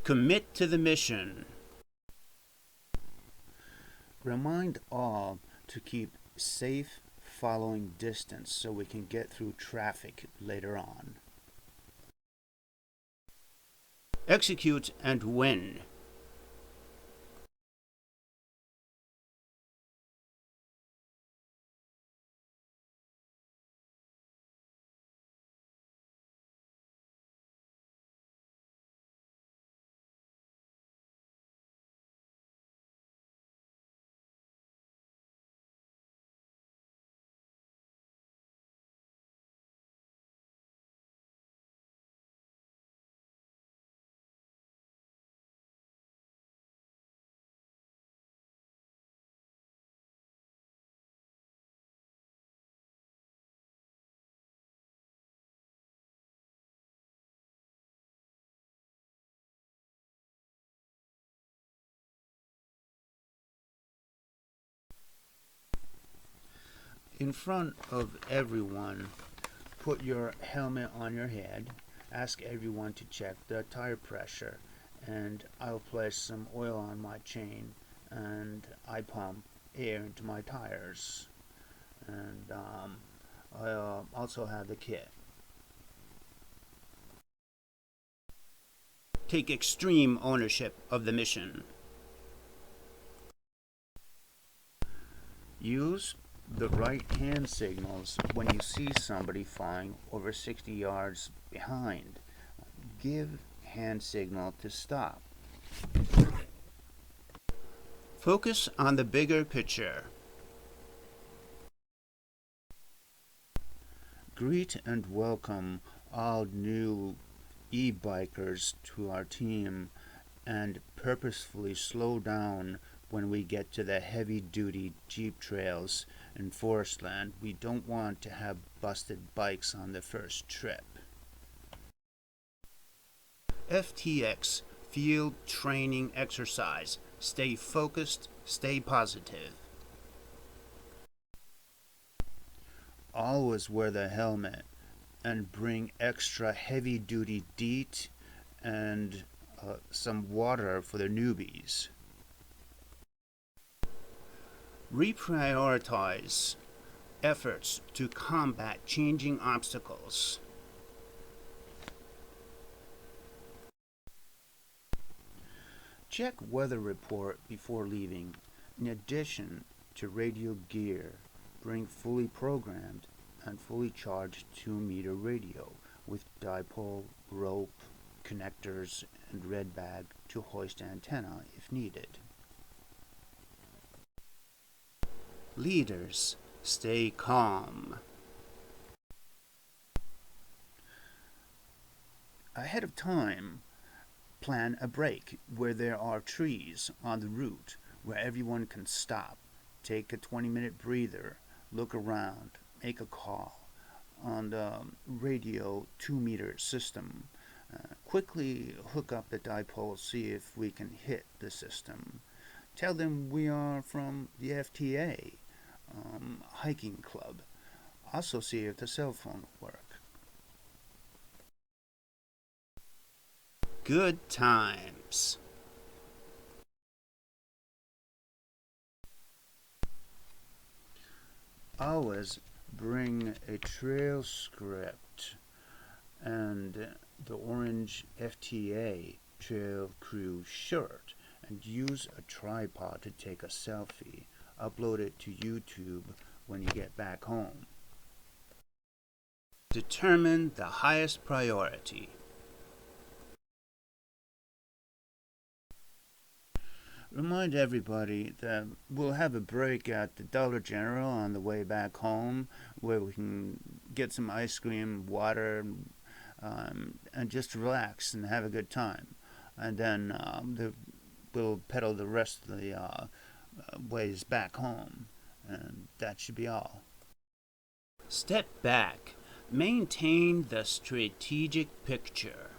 Commit to the mission. Remind all to keep safe following distance so we can get through traffic later on. Execute and win. In front of everyone, put your helmet on your head. Ask everyone to check the tire pressure, and I'll place some oil on my chain, and I pump air into my tires, and I'll also have the kit. Take extreme ownership of the mission. Use the right hand signals when you see somebody flying over 60 yards behind. Give hand signal to stop. Focus on the bigger picture. Greet and welcome all new e-bikers to our team, and purposefully slow down when we get to the heavy-duty jeep trails and forest land. We don't want to have busted bikes on the first trip. FTX Field Training Exercise. Stay focused, stay positive. Always wear the helmet and bring extra heavy-duty DEET and some water for the newbies. Reprioritize efforts to combat changing obstacles. Check weather report before leaving. In addition to radio gear, bring fully programmed and fully charged 2-meter radio with dipole, rope, connectors, and red bag to hoist antenna if needed. Leaders, stay calm. Ahead of time, plan a break where there are trees on the route where everyone can stop. Take a 20-minute breather, look around, make a call on the radio 2-meter system. Quickly hook up the dipole, see if we can hit the system. Tell them we are from the FTA hiking club. Also see if the cell phone will work. Good times. Always bring a trail script and the orange FTA Trail Crew shirt, and use a tripod to take a selfie. Upload it to YouTube when you get back home. Determine the highest priority. Remind everybody that we'll have a break at the Dollar General on the way back home where we can get some ice cream, water, and just relax and have a good time. And then we'll pedal the rest of the ways back home, and that should be all. Step back. Maintain the strategic picture.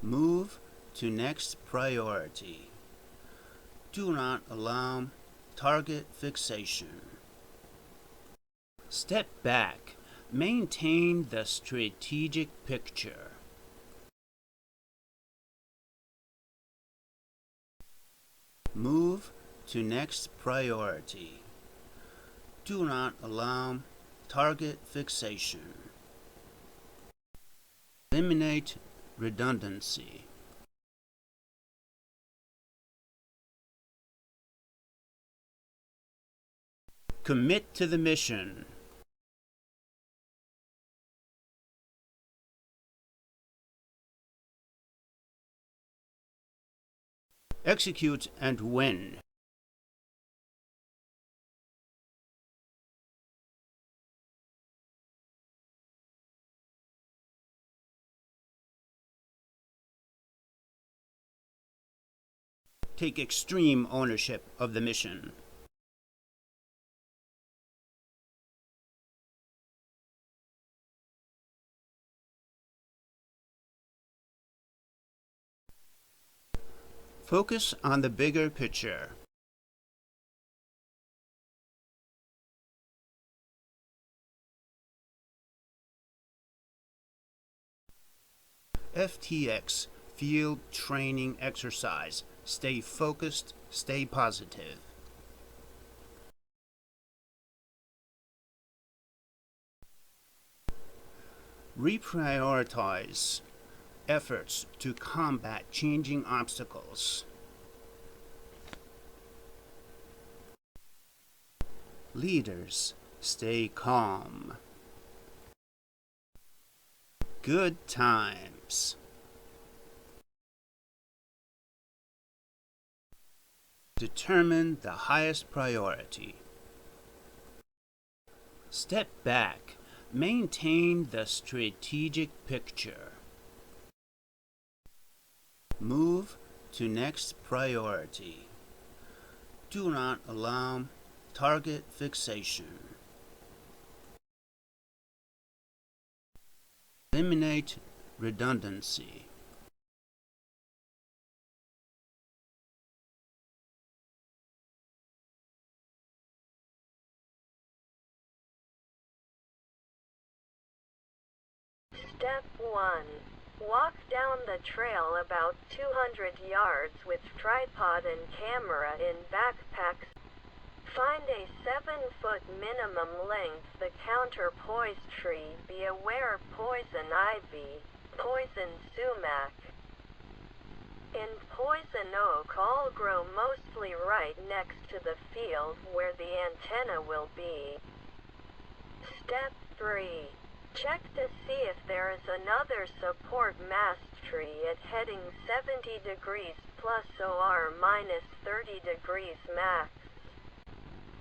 Move to next priority. Do not allow target fixation. Step back. Maintain the strategic picture. Move to next priority. Do not allow target fixation. Eliminate redundancy. Commit to the mission. Execute and win. Take extreme ownership of the mission. Focus on the bigger picture. FTX Field Training Exercise. Stay focused, stay positive. Reprioritize efforts to combat changing obstacles. Leaders, stay calm. Good times. Determine the highest priority. Step back. Maintain the strategic picture. Move to next priority. Do not allow target fixation. Eliminate redundancy. Step 1. Walk down the trail about 200 yards with tripod and camera in backpacks. Find a 7-foot minimum length the counterpoise tree. Be aware poison ivy, poison sumac, and poison oak all grow mostly right next to the field where the antenna will be. Step 3. Check to see if there is another support mast tree at heading 70 degrees plus OR minus 30 degrees max.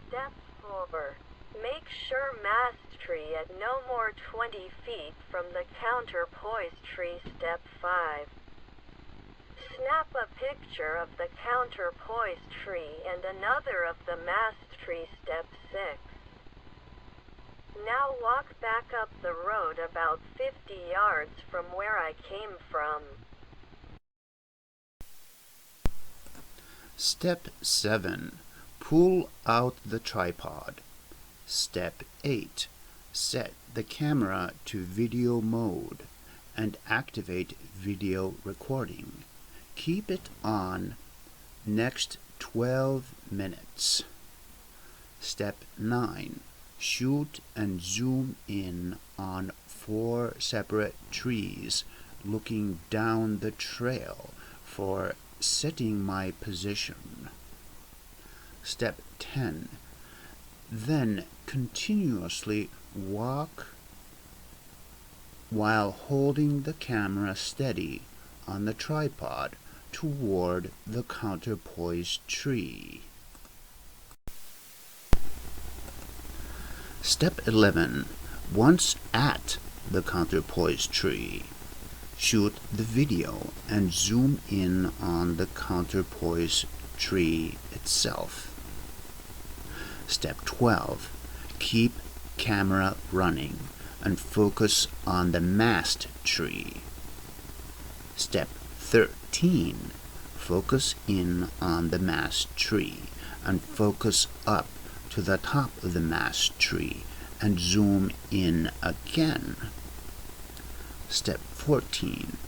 Step 4. Make sure mast tree at no more 20 feet from the counterpoise tree. Step 5. Snap a picture of the counterpoise tree and another of the mast tree. Step 6. Now walk back up the road about 50 yards from where I came from. Step 7. Pull out the tripod. Step 8. Set the camera to video mode and activate video recording. Keep it on next 12 minutes. Step 9. Shoot and zoom in on 4 separate trees looking down the trail for setting my position. Step 10. Then continuously walk while holding the camera steady on the tripod toward the counterpoise tree. Step 11. Once at the counterpoise tree, shoot the video and zoom in on the counterpoise tree itself. Step 12. Keep camera running and focus on the mast tree. Step 13. Focus in on the mast tree and focus up to the top of the mast tree and zoom in again. Step 14.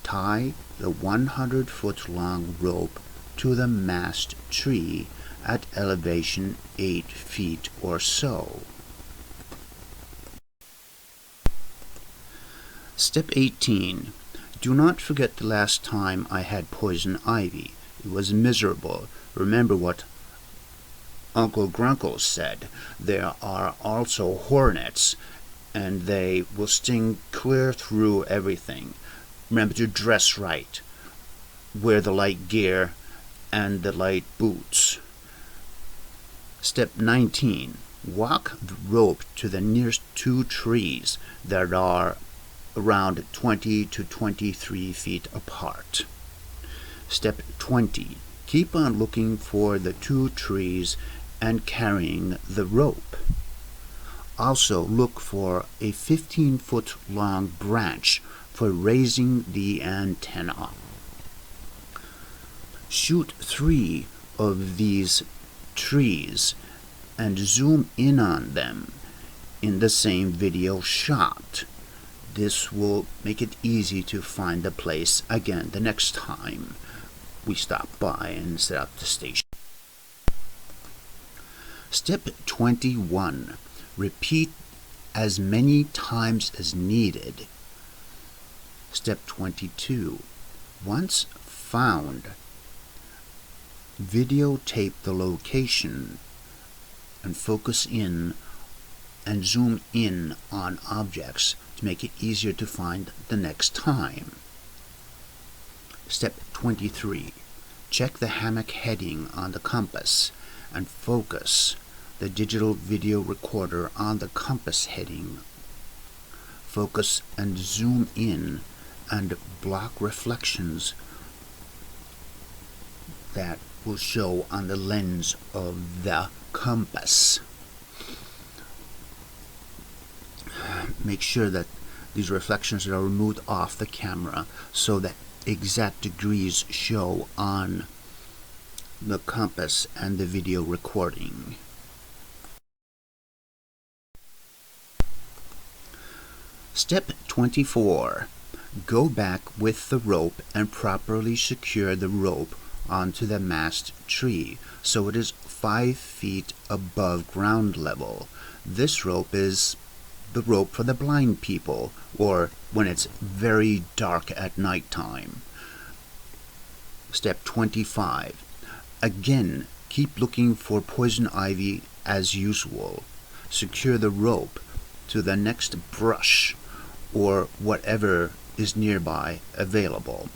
Tie the 100-foot long rope to the mast tree at elevation 8 feet or so. Step 18. Do not forget the last time I had poison ivy. It was miserable. Remember what Uncle Grunkle said. There are also hornets, and they will sting clear through everything. Remember to dress right. Wear the light gear and the light boots. Step 19. Walk the rope to the nearest 2 trees that are around 20 to 23 feet apart. Step 20. Keep on looking for the 2 trees and carrying the rope. Also look for a 15-foot long branch for raising the antenna. Shoot 3 of these trees and zoom in on them in the same video shot. This will make it easy to find the place again the next time we stop by and set up the station. Step 21. Repeat as many times as needed. Step 22. Once found, videotape the location and focus in and zoom in on objects to make it easier to find the next time. Step 23. Check the hammock heading on the compass and focus the digital video recorder on the compass heading. Focus and zoom in and block reflections that will show on the lens of the compass. Make sure that these reflections are removed off the camera so that exact degrees show on the compass and the video recording. Step 24. Go back with the rope and properly secure the rope onto the mast tree so it is 5 feet above ground level. This rope is the rope for the blind people, or when it's very dark at night time. Step 25. Again, keep looking for poison ivy as usual. Secure the rope to the next brush or whatever is nearby available.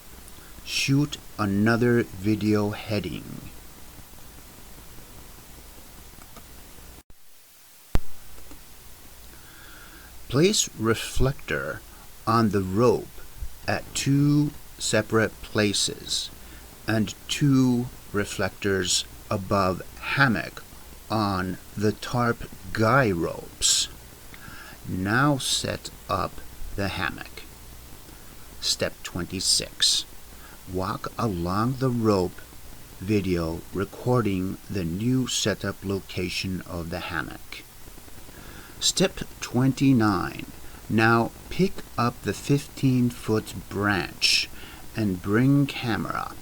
Shoot another video heading. Place reflector on the rope at 2 separate places and 2 reflectors above hammock on the tarp guy ropes. Now set up the hammock. Step 26. Walk along the rope video recording the new setup location of the hammock. Step 29. Now pick up the 15-foot branch and bring camera.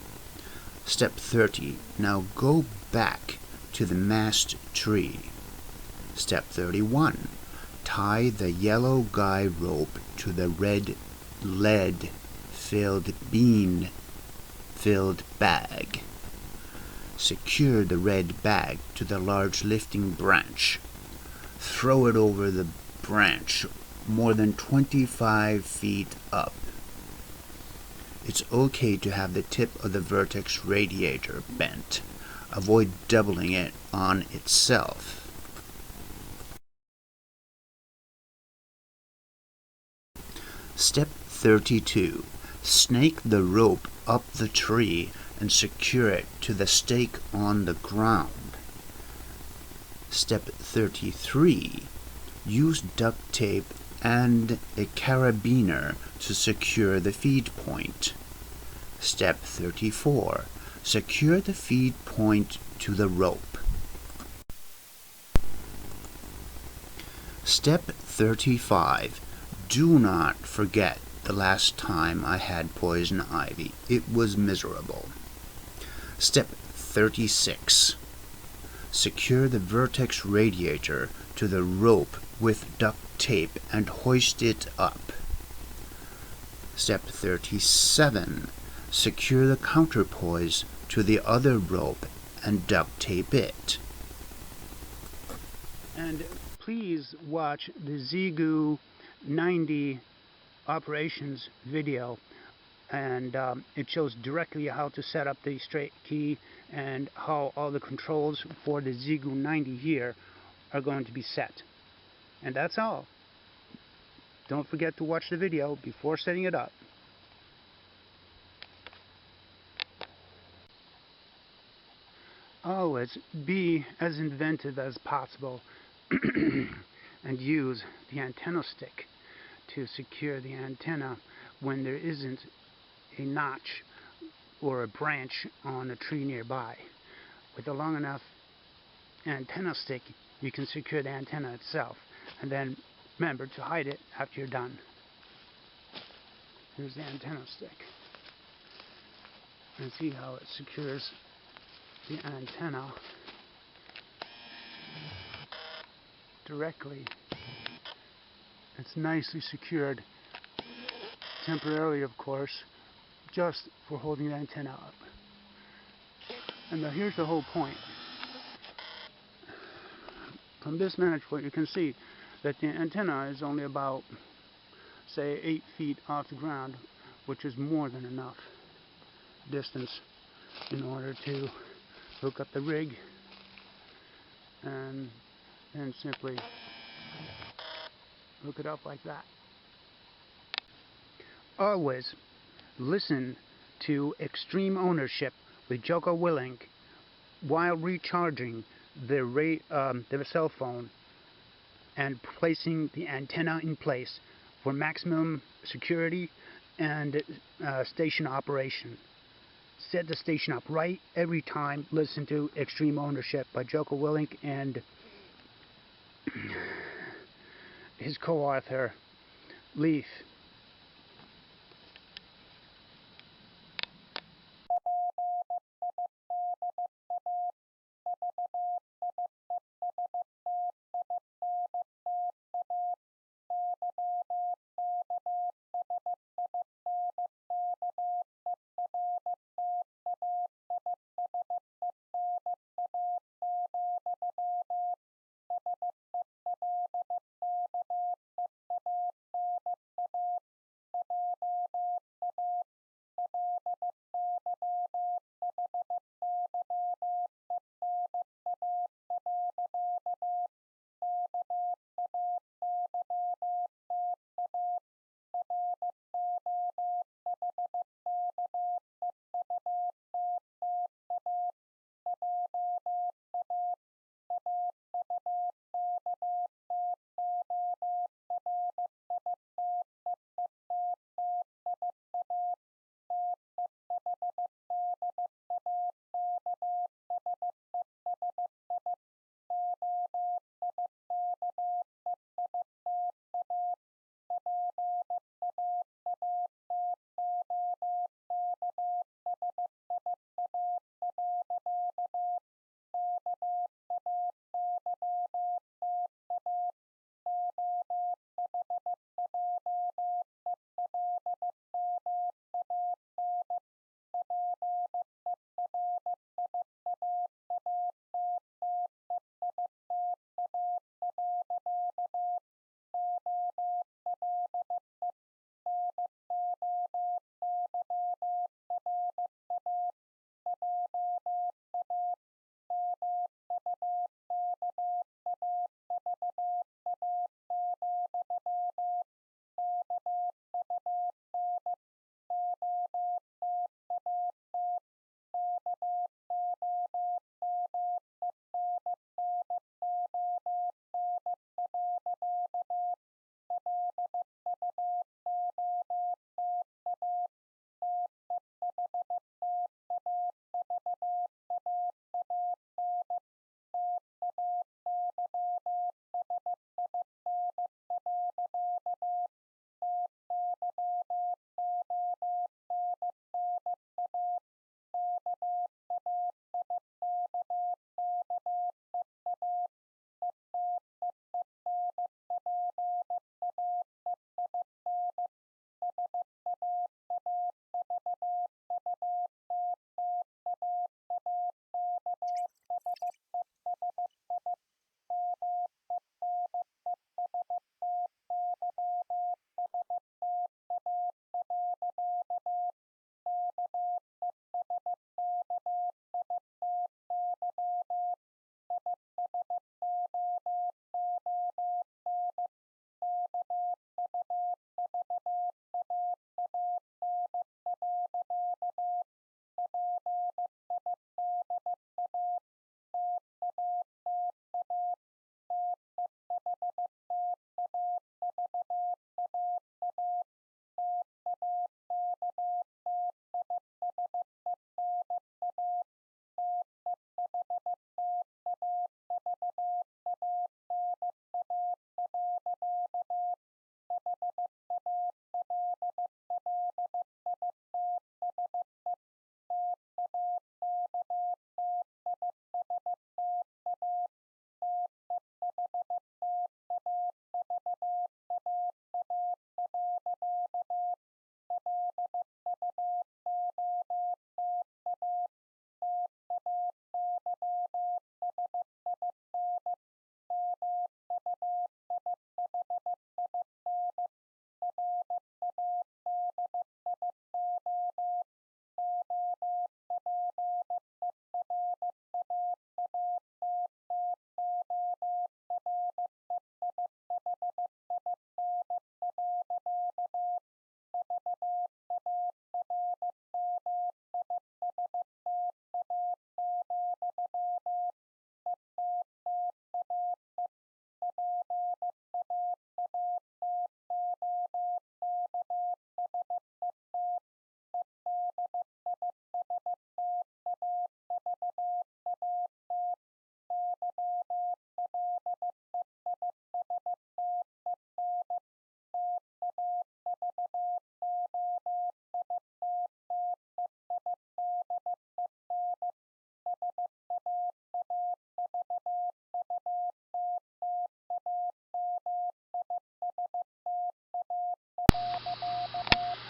Step 30. Now go back to the mast tree. Step 31. Tie the yellow guy rope to the red lead-filled bean-filled bag. Secure the red bag to the large lifting branch. Throw it over the branch more than 25 feet up. It's okay to have the tip of the vertex radiator bent. Avoid doubling it on itself. Step 32. Snake the rope up the tree and secure it to the stake on the ground. Step 33. Use duct tape and a carabiner to secure the feed point. Step 34. Secure the feed point to the rope. Step 35. Do not forget the last time I had poison ivy. It was miserable. Step 36. Secure the vertex radiator to the rope with duct tape and hoist it up. Step 37. Secure the counterpoise to the other rope and duct tape it. And please watch the ZGU 90 operations video, and it shows directly how to set up the straight key and how all the controls for the ZGU 90 here are going to be set. And that's all. Don't forget to watch the video before setting it up. Always be as inventive as possible and use the antenna stick to secure the antenna when there isn't a notch or a branch on a tree nearby. With a long enough antenna stick, you can secure the antenna itself, and then remember to hide it after you're done. Here's the antenna stick. And see how it secures the antenna directly. It's nicely secured, temporarily of course, just for holding the antenna up. And now here's the whole point. From this vantage point you can see that the antenna is only about, say, 8 feet off the ground, which is more than enough distance in order to hook up the rig and then simply hook it up like that. Always listen to Extreme Ownership with Joko Willink while recharging their cell phone and placing the antenna in place for maximum security and station operation. Set the station up right every time. Listen to Extreme Ownership by Joko Willink and his co-author Leaf.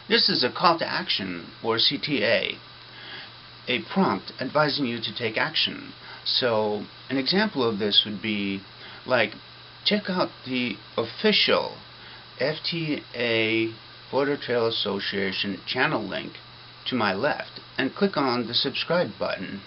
This is a call to action, or CTA, a prompt advising you to take action. So an example of this would be like, check out the official FTA Border Trail Association channel link to my left and click on the subscribe button.